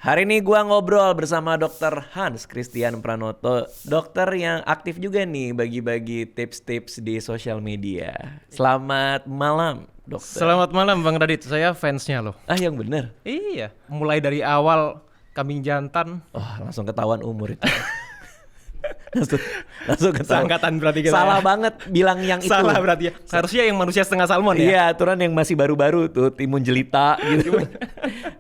Hari ini gua ngobrol bersama Dokter Hans Christian Pranoto, dokter yang aktif juga nih bagi-bagi tips-tips di sosial media. Selamat malam, dokter. Selamat malam Bang Radit, saya fansnya loh. Ah, yang bener. Iya, mulai dari awal kambing jantan. Oh, langsung ketahuan umur itu. langsung ketahuan. Seangkatan berarti kita. Salah banget bilang yang itu. Salah berarti ya. Seharusnya yang manusia setengah salmon ya. Iya, aturan yang masih baru-baru tuh, timun jelita gitu.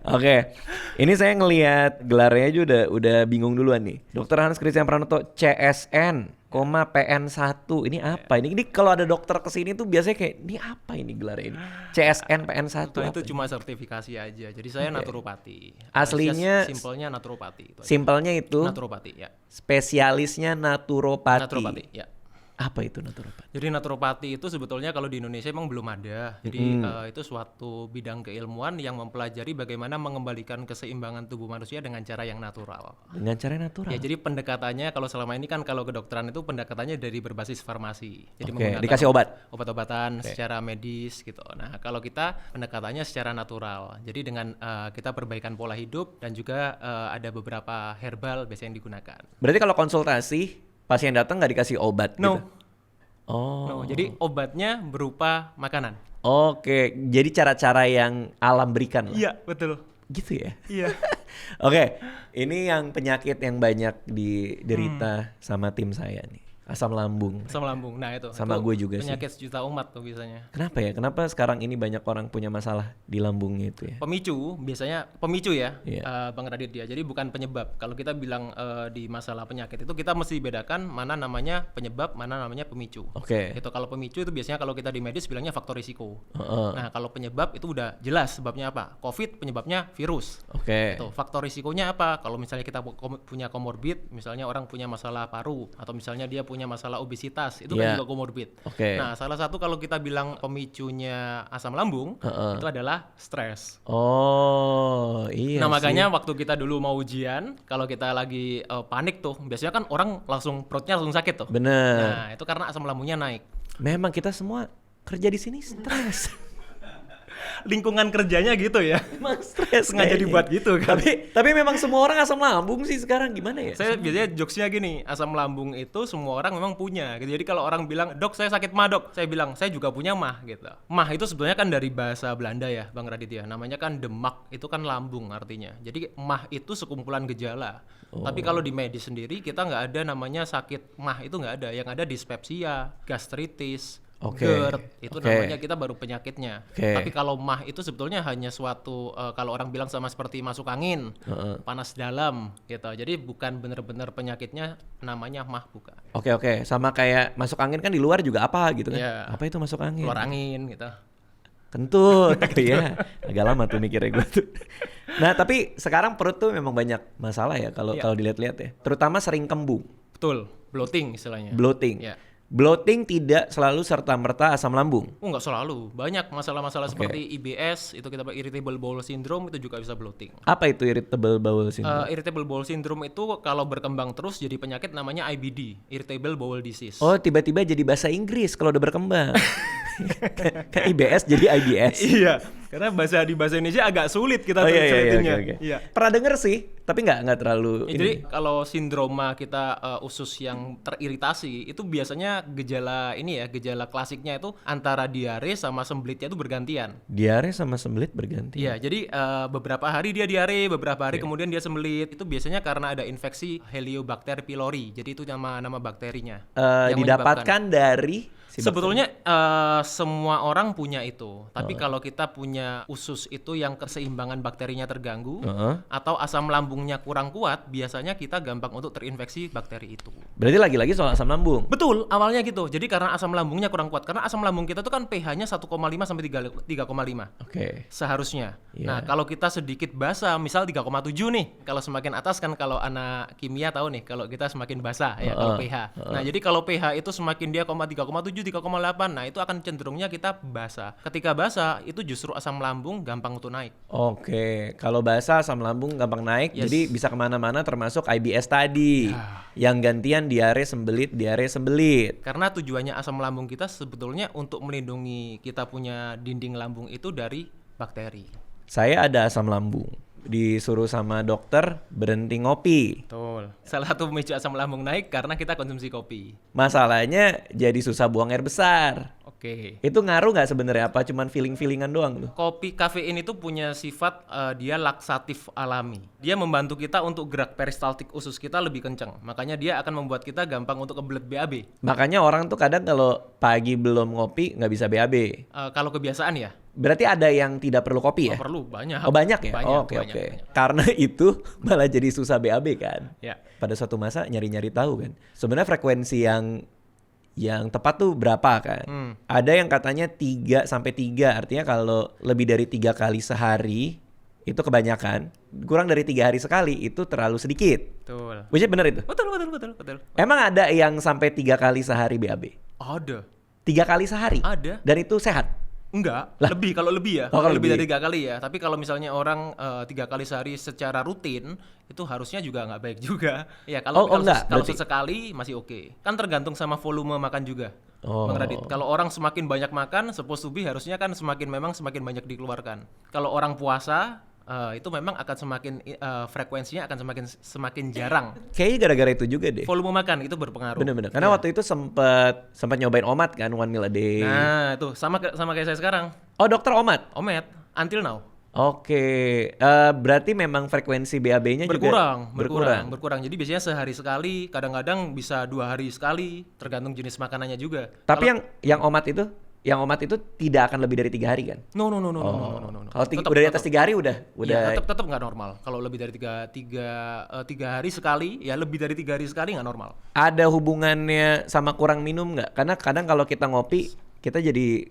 Oke. Ini saya ngelihat gelarnya aja udah bingung duluan nih. Dokter Hans Christian Pranoto CSN, PN1. Ini apa? Ini kalau ada dokter kesini tuh biasanya kayak ini apa ini gelarnya ini? CSN PN1. Itu cuma sertifikasi aja. Jadi saya naturopati. Aslinya simpelnya naturopati itu. Simpelnya itu Naturopati ya. Spesialisnya naturopati. Naturopati ya. Apa itu naturopati? Jadi naturopati itu sebetulnya kalau di Indonesia emang belum ada. Jadi itu suatu bidang keilmuan yang mempelajari bagaimana mengembalikan keseimbangan tubuh manusia dengan cara yang natural. Dengan cara natural. Ya, jadi pendekatannya kalau selama ini kan kalau kedokteran itu pendekatannya dari berbasis farmasi. Jadi dikasih obat. Obat-obatan secara medis gitu. Nah, kalau kita pendekatannya secara natural. Jadi dengan kita perbaikan pola hidup dan juga ada beberapa herbal biasanya yang digunakan. Berarti kalau konsultasi pasien datang nggak dikasih obat No. gitu? Oh. No, jadi obatnya berupa makanan. Oke, jadi cara-cara yang alam berikan lah. Iya, betul. Gitu ya? Iya. Oke, ini yang penyakit yang banyak diderita sama tim saya nih. Asam lambung. Asam lambung. Nah, itu. Sama itu gue juga sih. penyakit sejuta umat tuh biasanya. Kenapa ya? Kenapa sekarang ini banyak orang punya masalah di lambungnya itu ya? Biasanya pemicu ya, Iya. Bang Radit ya. Jadi bukan penyebab. Kalau kita bilang di masalah penyakit itu kita mesti bedakan mana namanya penyebab, mana namanya pemicu. Oke. Itu kalau pemicu itu biasanya kalau kita di medis bilangnya faktor risiko. Heeh. Nah, kalau penyebab itu udah jelas sebabnya apa. COVID penyebabnya virus. Oke. Itu faktor risikonya apa? Kalau misalnya kita punya komorbid, misalnya orang punya masalah paru atau misalnya dia punya masalah obesitas, itu Iya. kan juga komorbid. Oke. Nah, salah satu kalau kita bilang pemicunya asam lambung itu adalah stres. Oh, iya Nah, sih. makanya waktu kita dulu mau ujian, kalau kita lagi panik tuh, biasanya kan orang perutnya langsung sakit tuh. Bener. Nah, itu karena asam lambungnya naik. Memang kita semua kerja di sini stres. Lingkungan kerjanya gitu ya. Emang stres Sengaja kayaknya. dibuat gitu kan. Tapi memang semua orang asam lambung sih sekarang, gimana ya? Saya biasanya jokesnya gini, asam lambung itu semua orang memang punya gitu. Jadi kalau orang bilang, "Dok, saya sakit mah, Dok." Saya bilang, "Saya juga punya mah." gitu. Mah itu sebenarnya kan dari bahasa Belanda ya, Bang Radit ya. Namanya kan demak, itu kan lambung artinya. Jadi mah itu sekumpulan gejala. Tapi kalau di medis sendiri kita nggak ada namanya sakit mah, itu nggak ada. Yang ada dispepsia, gastritis, GERD, itu namanya kita baru penyakitnya. Tapi kalau mah itu sebetulnya hanya suatu kalau orang bilang sama seperti masuk angin, panas dalam gitu. Jadi bukan benar-benar penyakitnya namanya mah, bukan. Oke. Sama kayak masuk angin kan di luar juga apa gitu kan? Iya. Apa itu masuk angin? Keluar angin gitu. Kentut. Ya. Agak lama tuh mikirnya gue tuh. Nah, tapi sekarang perut tuh memang banyak masalah ya kalau dilihat-lihat ya. Terutama sering kembung. Betul, bloating istilahnya. Bloating. Ya. Bloating tidak selalu serta-merta asam lambung. Nggak selalu. Banyak masalah-masalah seperti IBS, itu kita irritable bowel syndrome, itu juga bisa bloating. Apa itu irritable bowel syndrome? Irritable bowel syndrome itu kalau berkembang terus jadi penyakit namanya IBD, irritable bowel disease. Oh, tiba-tiba jadi bahasa Inggris kalau udah berkembang. Kan IBS jadi IBS. Iya, karena di bahasa Indonesia agak sulit kita iya. Iya. Pernah denger sih, tapi nggak terlalu. Jadi kalau sindroma kita usus yang teriritasi itu biasanya gejala klasiknya itu antara diare sama sembelitnya itu bergantian. Diare sama sembelit bergantian. Iya, jadi beberapa hari dia diare, beberapa hari kemudian dia sembelit. Itu biasanya karena ada infeksi Heliobacter pylori. Jadi itu nama bakterinya. Yang Didapatkan dari sebetulnya semua orang punya itu. Tapi kalau kita punya usus itu yang keseimbangan bakterinya terganggu atau asam lambungnya kurang kuat, biasanya kita gampang untuk terinfeksi bakteri itu. Berarti lagi-lagi soal asam lambung. Betul, awalnya gitu. Jadi karena asam lambungnya kurang kuat. Karena asam lambung kita tuh kan pH-nya 1,5 sampai 3,5. Oke. Seharusnya. Iya. Nah, kalau kita sedikit basah, misal 3,7 nih. Kalau semakin atas kan kalau anak kimia tahu nih, kalau kita semakin basah ya kalau pH. Nah, jadi kalau pH itu semakin dia 3,7, 3,8, nah itu akan cenderungnya kita basah. Ketika basah, itu justru asam lambung gampang untuk naik. Oke, kalau basah asam lambung gampang naik, jadi bisa kemana-mana termasuk IBS tadi. Yang gantian diare sembelit. Karena tujuannya asam lambung kita sebetulnya untuk melindungi kita punya dinding lambung itu dari bakteri. Saya ada asam lambung. disuruh sama dokter berhenti ngopi. Betul. Salah satu pemicu asam lambung naik karena kita konsumsi kopi. Masalahnya jadi susah buang air besar. Oke. Itu ngaruh nggak sebenarnya, apa cuman feeling-feelingan doang tuh? Kopi kafein itu punya sifat dia laksatif alami. Dia membantu kita untuk gerak peristaltik usus kita lebih kencang. Makanya dia akan membuat kita gampang untuk kebelet BAB. Makanya orang tuh kadang kalau pagi belum ngopi nggak bisa BAB. Kalau kebiasaan ya? Berarti ada yang tidak perlu kopi ya? Oh, perlu, banyak. Oh banyak ya? Banyak, Oh, oke. banyak. Karena itu malah jadi susah BAB kan? Ya. Pada suatu masa nyari-nyari tahu kan. Sebenarnya frekuensi yang tepat tuh berapa kan? Ada yang katanya 3 sampai 3, artinya kalau lebih dari 3 kali sehari itu kebanyakan. Kurang dari 3 hari sekali itu terlalu sedikit. Betul. Which is bener itu? Betul. Emang ada yang sampai 3 kali sehari BAB? Ada. 3 kali sehari? Ada. Dan itu sehat? Enggak, Lah. kalau lebih ya. Oh, kalau lebih lebih. dari 3 kali ya. Tapi kalau misalnya orang 3 kali sehari secara rutin, itu harusnya juga nggak baik juga. Ya kalau enggak, kalau berarti- sesekali masih oke. Kan tergantung sama volume makan juga. Oh. Bang Radit, kalau orang semakin banyak makan, supposed to be harusnya kan semakin banyak dikeluarkan. Kalau orang puasa itu memang akan frekuensinya akan semakin jarang. Kayaknya gara-gara itu juga deh. Volume makan itu berpengaruh. Bener-bener. Karena Ya. waktu itu sempet nyobain omat kan, 1 meal a day. Nah, itu sama kayak saya sekarang. Oh dokter omat? Omet, until now. Oke, berarti memang frekuensi BAB-nya juga berkurang. Jadi biasanya sehari sekali, kadang-kadang bisa 2 hari sekali, tergantung jenis makanannya juga. Tapi yang omat itu tidak akan lebih dari 3 hari kan? No. Kalau udah di atas 3 hari udah. Ya, tetap nggak normal. Kalau lebih dari tiga hari sekali, ya lebih dari 3 hari sekali nggak normal. Ada hubungannya sama kurang minum nggak? Karena kadang kalau kita ngopi kita jadi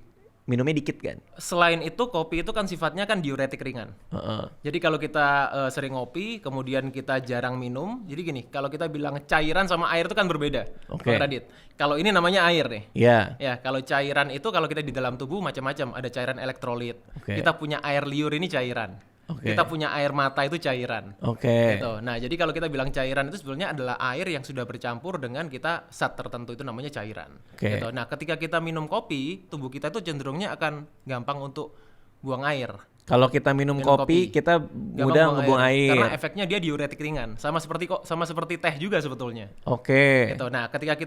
minumnya dikit kan? Selain itu, kopi itu kan sifatnya kan diuretik ringan. Heeh. Jadi kalau kita sering ngopi, kemudian kita jarang minum, jadi gini, kalau kita bilang cairan sama air itu kan berbeda. Oke. Bang Radit. Kalau ini namanya air nih. Iya. Ya, kalau cairan itu kalau kita di dalam tubuh macam-macam, ada cairan elektrolit. Oke. Kita punya air liur ini cairan. Oke. Kita punya air mata itu cairan. Oke. Gitu. Nah, jadi kalau kita bilang cairan itu sebenarnya adalah air yang sudah bercampur dengan kita zat tertentu, itu namanya cairan. Oke. Gitu. Nah, ketika kita minum kopi, tubuh kita itu cenderungnya akan gampang untuk buang air. Kalau kita minum kopi, kita mudah ngebuang air. Karena efeknya dia diuretik ringan, sama seperti teh juga sebetulnya. Oke. Gitu. Nah, ketika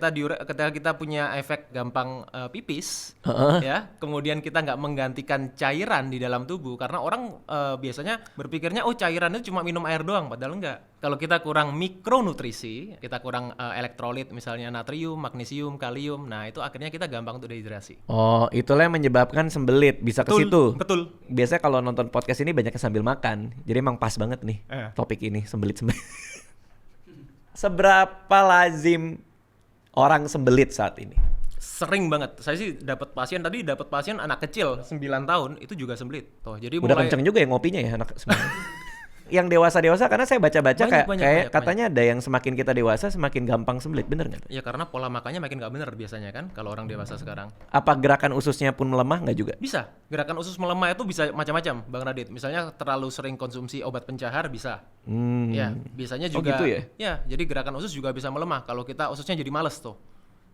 kita punya efek gampang pipis, Heeh. ya, kemudian kita nggak menggantikan cairan di dalam tubuh, karena orang biasanya berpikirnya cairan itu cuma minum air doang, padahal enggak. Kalau kita kurang mikronutrisi, kita kurang elektrolit, misalnya natrium, magnesium, kalium, nah itu akhirnya kita gampang untuk dehidrasi. Oh, itulah yang menyebabkan sembelit bisa ke situ. Betul. Biasanya kalau nonton podcast ini banyaknya sambil makan. Jadi emang pas banget nih topik ini, sembelit-sembelit. Seberapa lazim orang sembelit saat ini? Sering banget. Saya sih dapat pasien anak kecil 9 tahun itu juga sembelit. Tuh, jadi Udah kenceng juga ya ngopinya ya anak semuanya. Yang dewasa-dewasa karena saya baca-baca kayak katanya ada yang semakin kita dewasa semakin gampang sembelit, bener nggak? Ya karena pola makannya makin nggak bener biasanya kan kalau orang dewasa sekarang. Apa gerakan ususnya pun melemah nggak juga? Bisa. Gerakan usus melemah itu bisa macam-macam, Bang Radit. Misalnya terlalu sering konsumsi obat pencahar bisa. Ya, biasanya juga. gitu ya? Ya, jadi gerakan usus juga bisa melemah kalau kita ususnya jadi males tuh.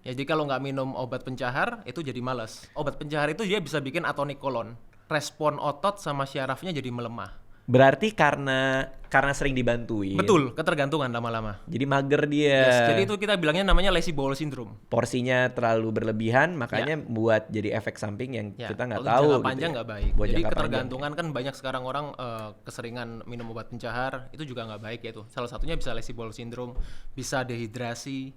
Ya, jadi kalau nggak minum obat pencahar itu jadi males. Obat pencahar itu dia bisa bikin atonik kolon. Respon otot sama syarafnya jadi melemah. Berarti karena sering dibantuin. Betul, ketergantungan lama-lama. Jadi mager dia. Yes, jadi itu kita bilangnya namanya lazy bowel syndrome. Porsinya terlalu berlebihan, makanya buat jadi efek samping yang Ya, kita nggak kalau tahu. jangka panjang nggak baik. Buat Jadi jangka ketergantungan kan banyak sekarang orang keseringan minum obat pencahar itu juga nggak baik ya itu. Salah satunya bisa lazy bowel syndrome, bisa dehidrasi,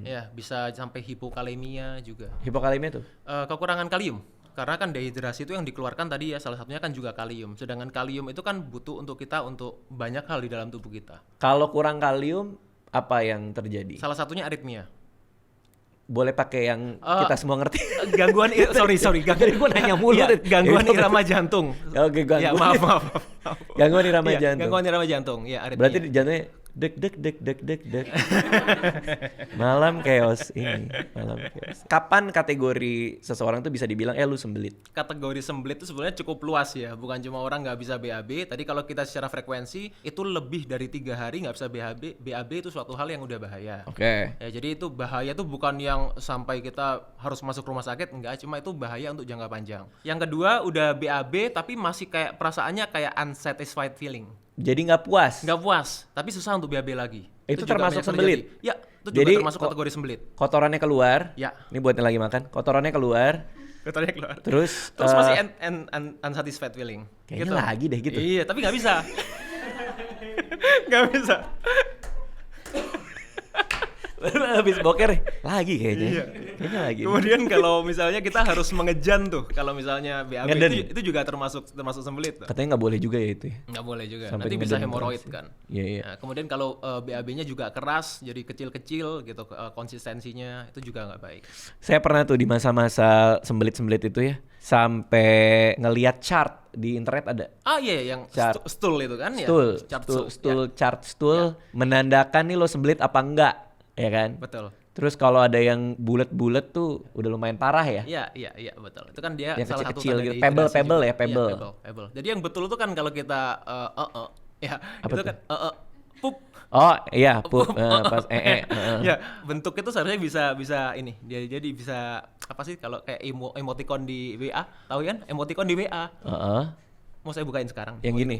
ya bisa sampai hipokalemia juga. Hipokalemia tuh? Kekurangan kalium. Karena kan dehidrasi itu yang dikeluarkan tadi ya salah satunya kan juga kalium. Sedangkan kalium itu kan butuh untuk kita untuk banyak hal di dalam tubuh kita. Kalau kurang kalium, apa yang terjadi? Salah satunya aritmia. Boleh pakai yang kita semua ngerti? Gangguan sorry Jadi gue nanya mulu. Iya, gangguan irama jantung. Oke, gangguan. Ya, maaf. Gangguan irama Iya, jantung. Gangguan irama jantung. Ya, aritmia. Berarti jantungnya dek. Malam chaos ini, malam chaos. Kapan kategori seseorang tuh bisa dibilang lu sembelit? Kategori sembelit itu sebenarnya cukup luas ya, bukan cuma orang nggak bisa BAB. Tadi kalau kita secara frekuensi itu lebih dari 3 hari nggak bisa BAB itu suatu hal yang udah bahaya. Oke. Ya, jadi itu bahaya tuh bukan yang sampai kita harus masuk rumah sakit, enggak, cuma itu bahaya untuk jangka panjang. Yang kedua udah BAB tapi masih kayak perasaannya kayak unsatisfied feeling. Jadi nggak puas. Nggak puas, tapi susah untuk BAB lagi. Itu juga termasuk banyak sembelit? terjadi. Ya, itu Jadi, juga termasuk kategori sembelit. Kotorannya keluar. Ya. Ini buat yang lagi makan. Kotorannya keluar. Kotornya keluar. Terus masih unsatisfied feeling. kayaknya lagi deh gitu. Iya, tapi nggak bisa. Nggak bisa. Habis boker lagi kayaknya. Iya. Kayaknya lagi. Kemudian kalau misalnya kita harus mengejan tuh, kalau misalnya BAB Ngeden. itu juga termasuk sembelit tuh. Katanya nggak boleh juga ya itu. Nggak boleh juga. Sampai Nanti bisa ngeden hemoroid terus. kan. Iya, iya. Nah, kemudian kalau BAB-nya juga keras, jadi kecil-kecil gitu, konsistensinya itu juga nggak baik. Saya pernah tuh di masa-masa sembelit-sembelit itu ya, sampai ngelihat chart di internet ada. Ah iya, yang Chart. stool itu kan ya. Chart stool menandakan nih lo sembelit apa enggak, ya kan? Betul. Terus kalau ada yang bulat-bulat tuh udah lumayan parah ya. Iya, betul. Itu kan dia Yang salah satu kecil-kecil tanda gitu. dehidrasi Pebble juga. ya, pebble. Iya, pebble. Jadi yang betul itu kan kalau kita ya, Apa itu tuh? kan pup. Oh iya, pas Ya, bentuk itu seharusnya bisa ini. Dia jadi bisa apa sih kalau kayak emoticon di WA, tahu kan? Emoticon di WA. Heeh. Mau saya bukain sekarang. Yang gini.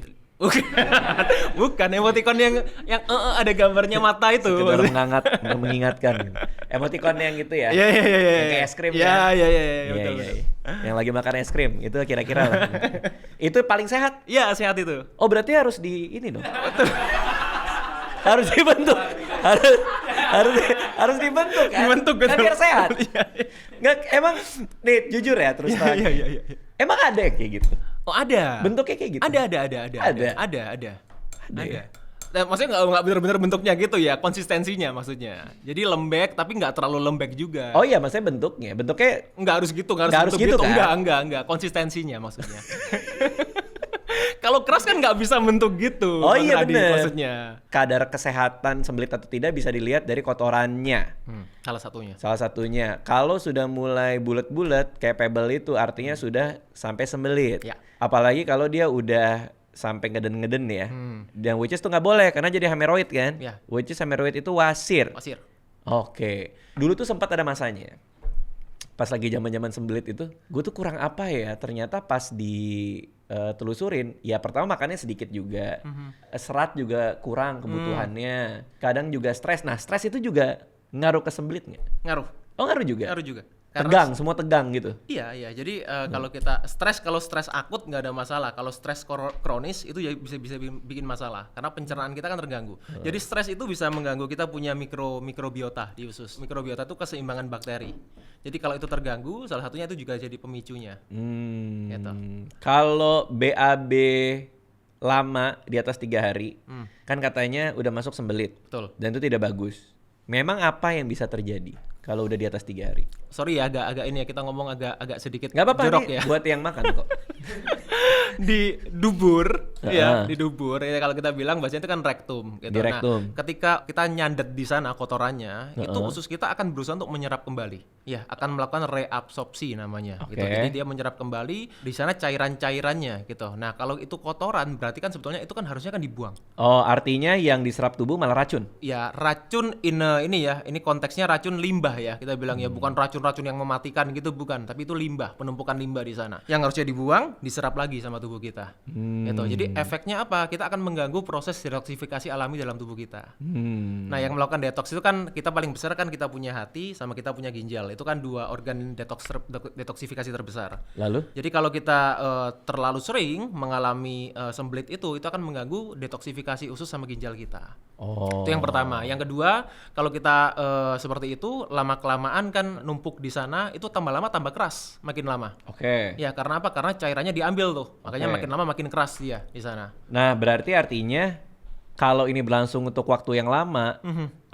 Bukan emoticon yang ada gambarnya mata itu. Sekedar mengingatkan. Emoticon yang gitu ya. Iya. Yang kayak es krim ya. Iya, Iya, betul. iya. Yang lagi makan es krim itu kira-kira lah. Itu paling sehat. Iya, sehat itu. Oh berarti harus di ini dong. Harus dibentuk. Harus dibentuk kan. Dibentuk, Kan betul. biar sehat. Iya. Nggak, emang nih jujur ya terus terang. Iya. Emang ada yang kayak gitu? Oh, ada. Bentuknya kayak gitu? Ada. Ada ya? Nah, maksudnya nggak benar-benar bentuknya gitu ya, konsistensinya maksudnya. Jadi lembek tapi nggak terlalu lembek juga. Oh iya maksudnya bentuknya. Bentuknya Nggak harus gitu, nggak Nggak harus bentuk gitu kan? Enggak, konsistensinya maksudnya. Kalau keras kan nggak bisa bentuk gitu. Oh Bang iya Radi, bener. maksudnya. kadar kesehatan sembelit atau tidak bisa dilihat dari kotorannya. Salah satunya. Salah satunya. Kalau sudah mulai bulat-bulat kayak pebble itu artinya sudah sampai sembelit. Ya. Apalagi kalau dia udah sampai ngeden-ngeden ya. Dan which is tuh nggak boleh karena jadi hemoroid kan. Ya. Which is hemoroid itu wasir. Pasir. Oke. Dulu tuh sempat ada masanya. Pas lagi zaman-zaman sembelit itu, gue tuh kurang apa ya? Ternyata pas telusurin, ya pertama makannya sedikit juga. Serat juga kurang kebutuhannya. Kadang juga stres. Nah, stres itu juga ngaruh ke sembelit nggak? Ngaruh. Oh, ngaruh juga? Ngaruh juga. Tegang, semua tegang gitu? Iya. Jadi kalau kita kalau stres akut nggak ada masalah. Kalau stres kronis itu ya bisa bikin masalah karena pencernaan kita kan terganggu. Jadi stres itu bisa mengganggu kita punya mikrobiota di usus. Mikrobiota itu keseimbangan bakteri. Jadi kalau itu terganggu, salah satunya itu juga jadi pemicunya. Gitu. Kalau BAB lama di atas 3 hari, kan katanya udah masuk sembelit. Betul. Dan itu tidak bagus. Memang apa yang bisa terjadi kalau udah di atas 3 hari? Sorry ya, agak ini ya kita ngomong agak sedikit Nggak apa-apa jorok nih, ya. buat yang makan kok. Di dubur ya, di dubur ya, kalau kita bilang bahasanya itu kan rektum gitu. Di rektum. Nah, ketika kita nyandet di sana kotorannya, itu usus kita akan berusaha untuk menyerap kembali. Ya, akan melakukan reabsorpsi namanya gitu. Oke. Jadi dia menyerap kembali di sana cairan-cairannya gitu. Nah, kalau itu kotoran berarti kan sebetulnya itu kan harusnya kan dibuang. Oh, artinya yang diserap tubuh malah racun? Ya, racun ini konteksnya racun limbah ya. Kita bilang ya bukan racun-racun yang mematikan gitu bukan, tapi itu limbah, penumpukan limbah di sana. Yang harusnya dibuang, diserap lagi sama tubuh kita. Gitu. Jadi efeknya apa? Kita akan mengganggu proses detoksifikasi alami dalam tubuh kita. Nah, yang melakukan detox itu kan kita paling besar kan kita punya hati sama kita punya ginjal. Itu kan 2 organ detoksifikasi terbesar. Lalu? Jadi kalau kita terlalu sering mengalami sembelit itu akan mengganggu detoksifikasi usus sama ginjal kita. Oh. Itu yang pertama. Yang kedua, kalau kita seperti itu lama-kelamaan kan numpuk di sana, itu tambah lama tambah keras makin lama. Oke. Ya, karena apa? Karena cairannya diambil tuh. Makanya Oke. makin lama makin keras dia di sana. Nah, berarti artinya kalau ini berlangsung untuk waktu yang lama,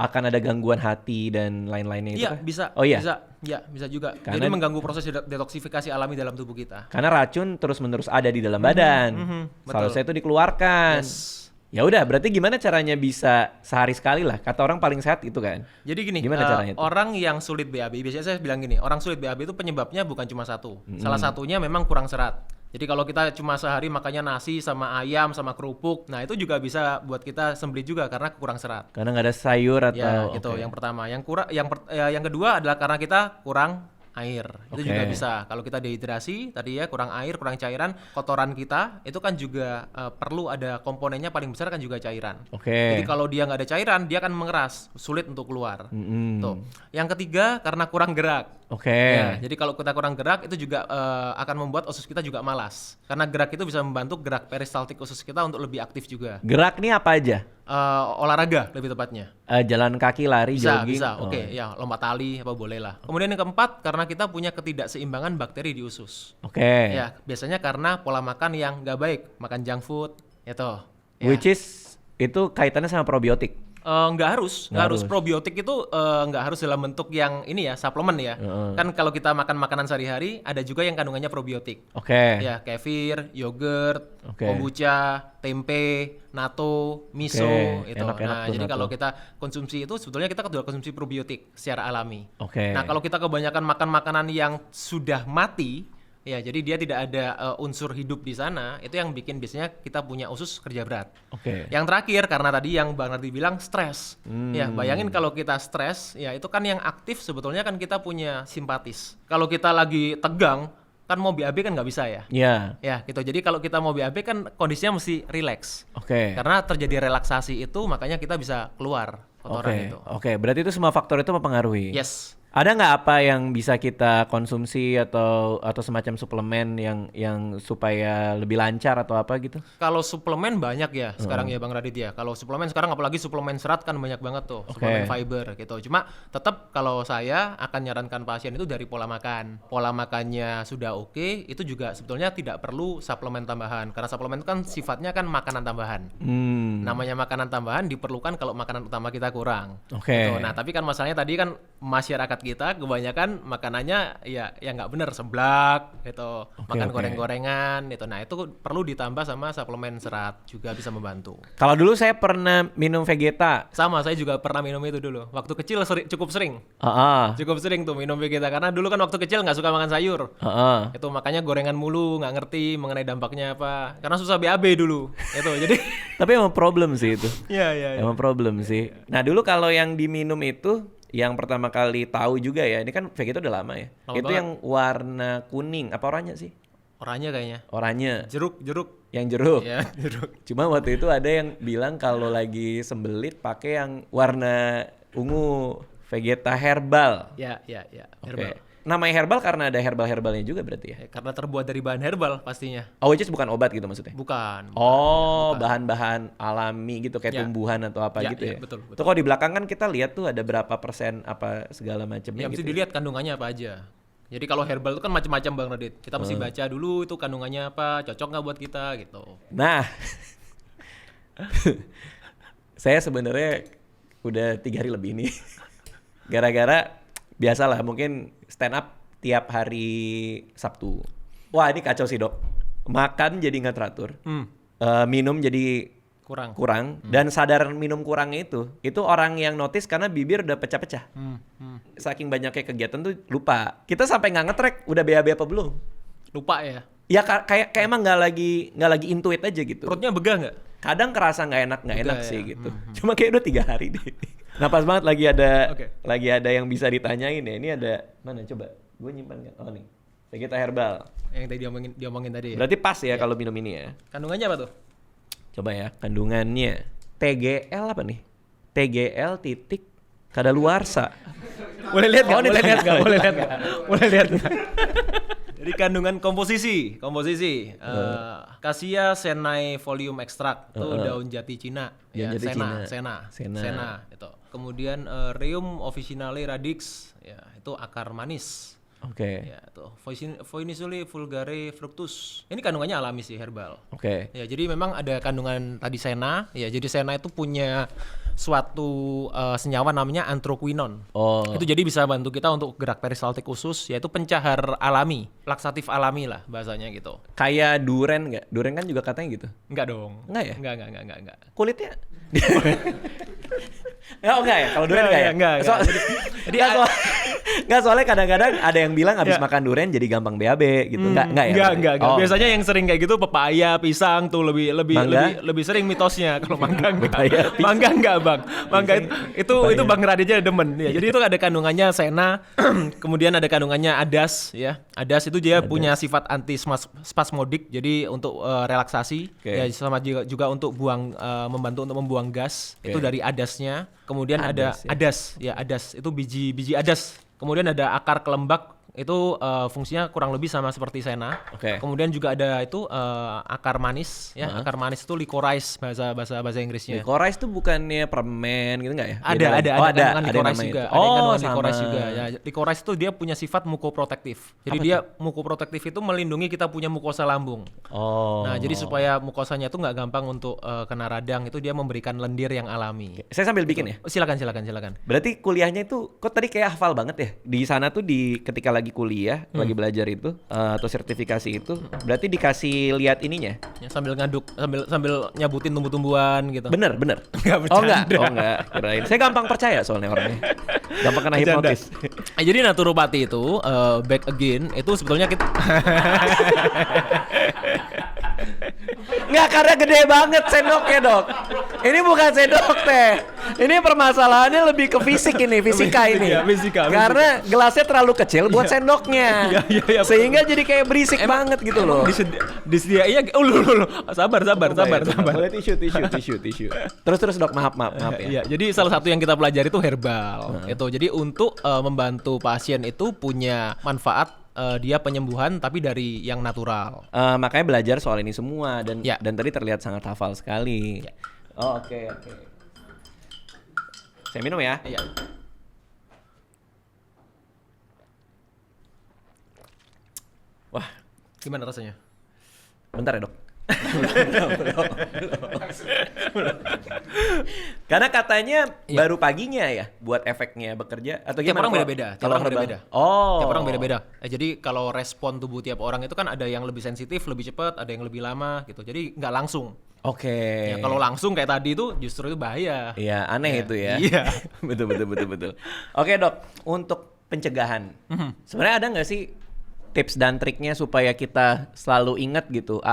akan ada gangguan hati dan lain-lainnya itu Iya, kah? bisa. Oh iya? Bisa juga. Karena- Jadi mengganggu proses detoksifikasi alami dalam tubuh kita. Karena racun terus-menerus ada di dalam badan. betul. Seharusnya itu dikeluarkan. Yes. Ya udah, berarti gimana caranya bisa sehari sekali lah? Kata orang paling sehat itu kan. Jadi gini, Gimana caranya itu? orang yang sulit BAB, biasanya saya bilang gini, orang sulit BAB itu penyebabnya bukan cuma satu. Salah satunya memang kurang serat. Jadi kalau kita cuma sehari makannya nasi sama ayam sama kerupuk, nah itu juga bisa buat kita sembelit juga karena kurang serat. Karena nggak ada sayur atau Ya, gitu. oke. Yang pertama, yang kedua adalah karena kita kurang air. Itu Oke. juga bisa. Kalau kita dehidrasi tadi ya, kurang air, kurang cairan, kotoran kita itu kan juga perlu ada komponennya paling besar kan juga cairan. Oke. Jadi kalau dia nggak ada cairan, dia akan mengeras, sulit untuk keluar. Tuh. Yang ketiga karena kurang gerak. Oke. Ya, jadi kalau kita kurang gerak itu juga akan membuat usus kita juga malas. Karena gerak itu bisa membantu gerak peristaltik usus kita untuk lebih aktif juga. Gerak nih apa aja? Olahraga lebih tepatnya. Jalan kaki, lari, Bisa, jogging. bisa. Oke, ya lompat tali apa boleh lah. Kemudian yang keempat karena kita punya ketidakseimbangan bakteri di usus. Oke. Ya, biasanya karena pola makan yang nggak baik, makan junk food, itu. Ya. Which is itu kaitannya sama probiotik. Nggak harus. Nggak harus. Probiotik itu nggak harus dalam bentuk yang ini ya, suplemen ya. Kan kalau kita makan makanan sehari-hari, ada juga yang kandungannya probiotik. Oke. Ya, kefir, yogurt, Oke. kombucha, tempe, natto, miso, Oke, itu. enak-enak Nah, tuh jadi natto. kalau kita konsumsi itu sebetulnya kita sudah konsumsi probiotik secara alami. Oke. Nah, kalau kita kebanyakan makan makanan yang sudah mati, ya jadi dia tidak ada unsur hidup di sana, itu yang bikin biasanya kita punya usus kerja berat. Oke. Yang terakhir karena tadi yang Bang Nardi bilang stres. Ya, bayangin kalau kita stres, ya itu kan yang aktif sebetulnya kan kita punya simpatis. Kalau kita lagi tegang, kan mau BAB kan nggak bisa ya. Iya. Ya, gitu. Jadi kalau kita mau BAB kan kondisinya mesti relax. Oke. Karena terjadi relaksasi itu makanya kita bisa keluar kotoran itu. Oke, berarti itu semua faktor itu mempengaruhi. Yes. Ada nggak apa yang bisa kita konsumsi atau semacam suplemen yang supaya lebih lancar atau apa gitu? Kalau suplemen banyak ya sekarang ya Bang Radit ya. Kalau suplemen sekarang apalagi suplemen serat kan banyak banget tuh, suplemen fiber gitu. Cuma tetap kalau saya akan nyarankan pasien itu dari pola makan. Pola makannya sudah oke, itu juga sebetulnya tidak perlu suplemen tambahan. Karena suplemen itu kan sifatnya kan makanan tambahan. Namanya makanan tambahan diperlukan kalau makanan utama kita kurang. Oke. Gitu. Nah, tapi kan masalahnya tadi kan masyarakat kita kebanyakan makanannya ya nggak bener, seblak gitu, makan goreng-gorengan gitu. Nah, itu perlu ditambah sama suplemen serat juga bisa membantu. Kalau dulu saya pernah minum Vegeta. Sama, saya juga pernah minum itu dulu. Waktu kecil cukup sering. Cukup sering tuh minum Vegeta karena dulu kan waktu kecil nggak suka makan sayur. Itu makanya gorengan mulu, nggak ngerti mengenai dampaknya apa. Karena susah BAB dulu. Itu jadi Tapi emang problem sih itu. Iya. Emang problem sih. Nah dulu kalau yang diminum itu, yang pertama kali tahu juga ya, ini kan Vegeta udah lama ya. Lama itu banget. yang warna kuning, apa oranye sih? oranye kayaknya. Oranye. Jeruk. Yang jeruk. Ya, jeruk. Cuma waktu itu ada yang bilang kalau lagi sembelit pakai yang warna ungu, Vegeta herbal. Ya. Oke. Herbal. Namanya herbal karena ada herbal-herbalnya juga berarti ya? Karena terbuat dari bahan herbal pastinya. Oh, which is bukan obat gitu maksudnya? Bukan. Oh, bahan-bahan alami gitu kayak Ya. tumbuhan atau apa Ya, gitu ya? betul. Tuh kalau di belakang kan kita lihat tuh ada berapa persen apa segala macamnya Ya mesti gitu. dilihat kandungannya apa aja. Jadi kalau herbal itu kan macam-macam Bang Radit. Kita mesti baca dulu itu kandungannya apa, cocok nggak buat kita gitu. Nah, saya sebenarnya udah 3 hari lebih nih. Gara-gara biasalah mungkin stand up tiap hari Sabtu. Wah ini kacau sih dok. Makan jadi nggak teratur. Minum jadi kurang. Dan sadar minum kurangnya itu orang yang notice karena bibir udah pecah-pecah. Saking banyaknya kegiatan tuh lupa. Kita sampai nggak nge-track udah BAB apa belum. Lupa ya. Ya kayak emang nggak lagi intuit aja gitu. Perutnya begah nggak? Kadang kerasa nggak enak Udah, sih ya. gitu. Cuma kayak udah 3 hari deh. Nah pas banget lagi ada yang bisa ditanyain ya. Ini ada mana coba? Gue nyimpan kan? Oh nih, Vegeta herbal. Yang tadi diomongin tadi ya. Berarti pas ya kalau minum ini ya. Kandungannya apa tuh? Coba ya kandungannya. TGL apa nih? TGL titik kadaluarsa. Boleh lihat nggak? Oh, ini Boleh lihat nggak? tanda. Boleh lihat nggak? Boleh lihat nggak? Jadi kandungan komposisi. Cassia senai folium extract itu daun jati Cina. Daun jati Sena. Cina. Itu. Kemudian Rheum officinale radix, ya itu akar manis. Oke. Ya itu. Foeniculi vulgare fructus. Ini kandungannya alami sih herbal. Oke. Ya, jadi memang ada kandungan tadi sena. Ya, jadi sena itu punya suatu senyawa namanya anthraquinone. Oh. Itu jadi bisa bantu kita untuk gerak peristaltik usus, yaitu pencahar alami, laksatif alami lah bahasanya gitu. Kayak duren nggak? Duren kan juga katanya gitu. Enggak dong. Enggak ya? Enggak. Kulitnya? Oh enggak ya? Kalau duren enggak ya? Enggak. Jadi Jadi Nggak, soalnya kadang-kadang ada yang bilang abis makan durian jadi gampang BAB gitu. Nggak ya? Enggak. Oh. Biasanya yang sering kayak gitu pepaya, pisang tuh Mangga? lebih sering mitosnya. Kalau mangga enggak. Pepaya, pisang. Mangga enggak, Bang. Mangga itu Pepaya. Bang Raditya demen ya. Jadi itu ada kandungannya sena, kemudian ada kandungannya adas ya. Adas itu dia punya sifat anti spasmodik, jadi untuk relaksasi ya, sama juga untuk membantu untuk membuang gas. Itu dari adasnya. Kemudian ada adas itu biji adas. Kemudian ada akar kelembak, itu fungsinya kurang lebih sama seperti sena. Kemudian juga ada itu akar manis ya. Akar manis itu licorice bahasa Inggrisnya. Licorice itu bukannya permen gitu nggak ya? Ada kandungan licorice juga. Ada kandungan sama. licorice juga. Ya, licorice itu dia punya sifat mukoprotektif. Jadi dia mukoprotektif itu melindungi kita punya mukosa lambung. Nah, jadi supaya mukosanya itu nggak gampang untuk kena radang, itu dia memberikan lendir yang alami. Saya sambil bikin ya. Silakan. Berarti kuliahnya itu kok tadi kayak hafal banget ya? Di sana tuh ketika lagi kuliah, lagi belajar itu atau sertifikasi itu, berarti dikasih lihat ininya. Ya, sambil ngaduk, sambil nyabutin tumbuh-tumbuhan gitu. Bener. Enggak Oh enggak. Kirain. Saya gampang percaya soalnya orangnya. Gampang kena hipnotis. Jadi naturopati itu back again itu sebetulnya kita Nggak, karena gede banget sendoknya, Dok. Ini bukan sendok teh. Ini permasalahannya lebih ke fisika ini. Fisika. Karena gelasnya terlalu kecil buat sendoknya. Iya. Sehingga jadi kayak berisik banget gitu loh. Disediain sabar. Boleh tisu. Terus Dok, maaf ya. Iya, jadi salah satu yang kita pelajari itu herbal. Itu jadi untuk membantu pasien itu punya manfaat dia penyembuhan tapi dari yang natural. Makanya belajar soal ini semua dan Ya. tadi terlihat sangat hafal sekali. Ya. Oh, oke. Saya minum ya. Iya. Wah, Gimana rasanya? bentar ya, Dok. Karena katanya baru paginya ya buat efeknya bekerja atau Tiap gimana? orang beda-beda. Tiap orang beda-beda. Oh. Tiap orang beda-beda. Jadi kalau respon tubuh tiap orang itu kan ada yang lebih sensitif, lebih cepat, ada yang lebih lama gitu. Jadi nggak langsung. Oke. Ya, kalau langsung kayak tadi itu justru itu bahaya. Iya, aneh itu ya. Iya. betul. Oke, Dok. Untuk pencegahan. Sebenarnya ada nggak sih tips dan triknya supaya kita selalu ingat gitu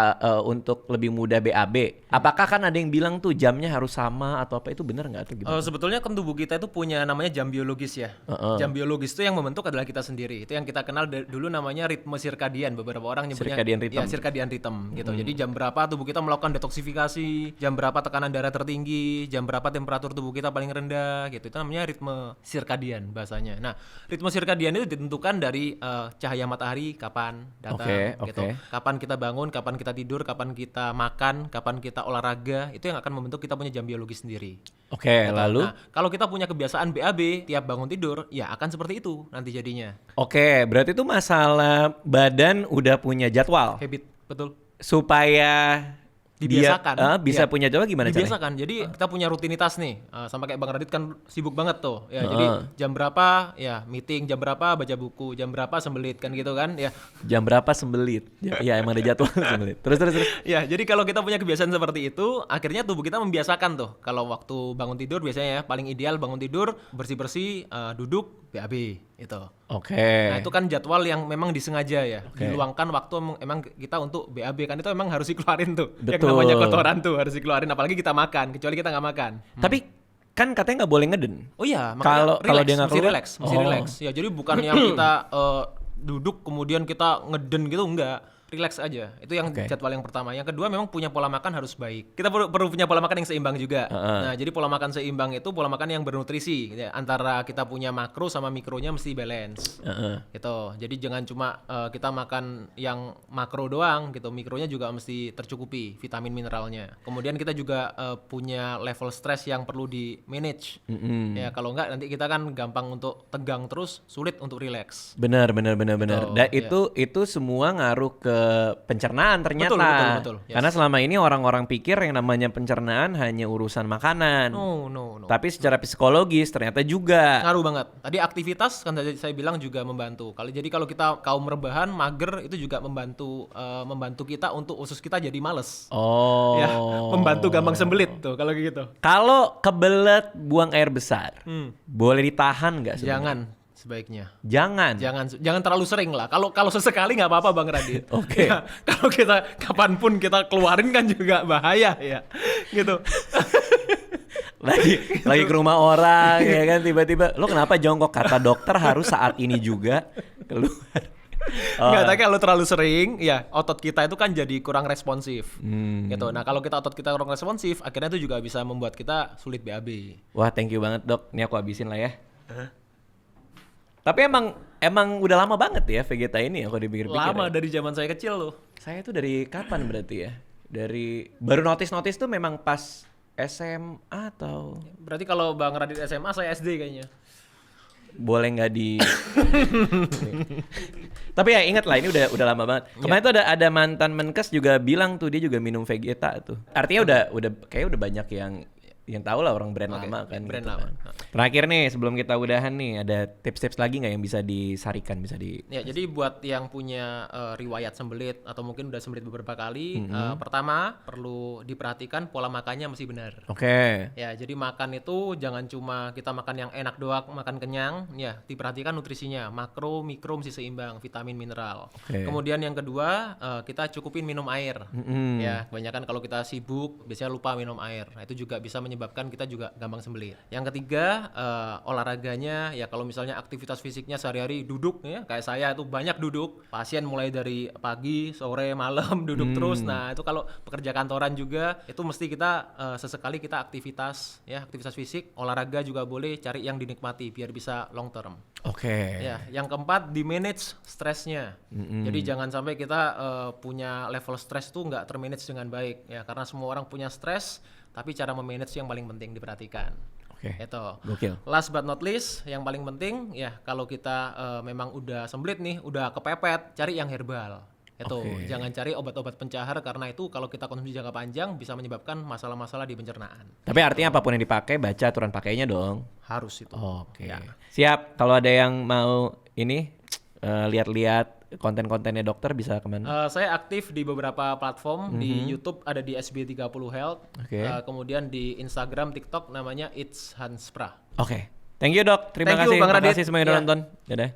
untuk lebih mudah BAB? Apakah kan ada yang bilang tuh jamnya harus sama atau apa, itu benar nggak tuh gitu? Sebetulnya kan tubuh kita itu punya namanya jam biologis ya. Jam biologis itu yang membentuk adalah kita sendiri. Itu yang kita kenal dulu namanya ritme sirkadian. Beberapa orang nyebutnya Circadian rhythm. Ya, circadian rhythm gitu. Jadi jam berapa tubuh kita melakukan detoksifikasi, jam berapa tekanan darah tertinggi, jam berapa temperatur tubuh kita paling rendah gitu. Itu namanya ritme sirkadian bahasanya. Nah, ritme sirkadian itu ditentukan dari cahaya matahari kapan datang gitu. Kapan kita bangun, kapan kita tidur, kapan kita makan, kapan kita olahraga, itu yang akan membentuk kita punya jam biologis sendiri. Oke, lalu? Nah, kalau kita punya kebiasaan BAB tiap bangun tidur, ya akan seperti itu nanti jadinya. Oke, berarti itu masalah badan udah punya jadwal Habit, betul. supaya Dibiasakan. dia bisa Iya. punya coba gimana caranya? Dibiasakan. Jadi kita punya rutinitas nih. Sama kayak Bang Radit kan sibuk banget tuh. Ya, jadi jam berapa ya meeting, jam berapa baca buku, jam berapa sembelit kan gitu kan ya. Jam berapa sembelit? Ya emang ada jadwal sembelit. Terus. Ya, jadi kalau kita punya kebiasaan seperti itu, akhirnya tubuh kita membiasakan tuh. Kalau waktu bangun tidur biasanya ya paling ideal bangun tidur, bersih-bersih, duduk, BAB itu. Oke. Nah, itu kan jadwal yang memang disengaja ya. Diluangkan waktu emang kita untuk BAB kan, itu emang harus dikeluarin tuh. Betul. Yang namanya kotoran tuh harus dikeluarin, apalagi kita makan, kecuali kita nggak makan. Tapi kan katanya nggak boleh ngeden. Oh iya, makanya Kalau dia nggak mesti keluar, mesti relax. Ya, jadi bukan yang kita duduk kemudian kita ngeden gitu, enggak. Relax aja. Itu yang jadwal yang pertama. Yang kedua memang punya pola makan harus baik. Kita perlu punya pola makan yang seimbang juga. Nah, jadi pola makan seimbang itu pola makan yang bernutrisi. Ya, antara kita punya makro sama mikronya mesti balance. Gitu. Jadi jangan cuma kita makan yang makro doang gitu. Mikronya juga mesti tercukupi vitamin mineralnya. Kemudian kita juga punya level stres yang perlu di manage. Ya, kalau enggak nanti kita kan gampang untuk tegang terus, sulit untuk relax. Benar. Dan iya. itu semua ngaruh ke pencernaan ternyata. Betul. Yes. Karena selama ini orang-orang pikir yang namanya pencernaan hanya urusan makanan. No. Tapi secara psikologis ternyata juga. Ngaruh banget. Tadi aktivitas kan tadi saya bilang juga membantu. Kalau kita kaum rebahan, mager, itu juga membantu kita untuk usus kita jadi males. Oh. Ya, membantu gampang sembelit tuh kalau gitu. Kalau kebelet buang air besar, boleh ditahan nggak sebenarnya? Jangan. sebaiknya. Jangan. Jangan terlalu sering lah. Kalau sesekali nggak apa-apa Bang Radit. Oke. Ya, kalau kita kapanpun kita keluarin kan juga bahaya ya. Gitu. lagi ke rumah orang ya kan, tiba-tiba lo kenapa jongkok, kata dokter harus saat ini juga keluar. Nggak, tapi kalau terlalu sering, ya otot kita itu kan jadi kurang responsif, gitu. Nah kalau otot kita kurang responsif, akhirnya itu juga bisa membuat kita sulit BAB. Wah, thank you banget dok, ini aku habisin lah ya. Tapi emang udah lama banget ya Vegeta ini, aku dipikir-pikir. Lama, ya. dari zaman saya kecil loh. Saya tuh dari kapan berarti ya? Dari baru notice tuh memang pas SMA atau? Berarti kalau Bang Radit SMA, saya SD kayaknya. Boleh nggak di? Tapi ya ingat lah, ini udah lama banget. Kemarin tuh ada mantan Menkes juga bilang tuh dia juga minum Vegeta tuh. Artinya udah banyak yang tahu lah, orang brand lama kan. Brand gitu lama. Kan. Terakhir nih sebelum kita udahan nih, ada tips-tips lagi nggak yang bisa disarikan, Ya, jadi buat yang punya riwayat sembelit atau mungkin udah sembelit beberapa kali, pertama perlu diperhatikan pola makannya mesti benar. Oke. Ya, jadi makan itu jangan cuma kita makan yang enak doang, makan kenyang, ya diperhatikan nutrisinya, makro, mikro mesti seimbang, vitamin, mineral. Oke. Kemudian yang kedua, kita cukupin minum air. Ya, kebanyakan kalau kita sibuk biasanya lupa minum air. Nah, itu juga bisa menyebabkan kita juga gampang sembelit. Yang ketiga, olahraganya, ya kalau misalnya aktivitas fisiknya sehari-hari duduk ya, kayak saya itu banyak duduk. Pasien mulai dari pagi, sore, malam duduk terus. Nah, itu kalau pekerja kantoran juga itu mesti kita sesekali kita aktivitas fisik, olahraga juga boleh, cari yang dinikmati biar bisa long term. Oke. Ya, yang keempat di manage stresnya. Jadi jangan sampai kita punya level stres tuh nggak termanage dengan baik ya, karena semua orang punya stres, tapi cara memanage yang paling penting diperhatikan. Oke. Itu. Gokil. Last but not least, yang paling penting ya kalau kita memang udah sembelit nih, udah kepepet, cari yang herbal. Itu. Oke. Jangan cari obat-obat pencahar, karena itu kalau kita konsumsi jangka panjang bisa menyebabkan masalah-masalah di pencernaan. Tapi artinya apapun yang dipakai, baca aturan pakainya dong. Harus itu. Oke. Ya. Siap. Kalau ada yang mau ini lihat-lihat konten-kontennya dokter bisa kemana? Saya aktif di beberapa platform. Di YouTube ada di SB30 Health. Oke. Kemudian di Instagram, TikTok namanya It's Hanspra. Oke. Thank you dok. Terima Thank you, kasih. Bang Terima Radit. kasih semua yang udah Ya. nonton. Dadah.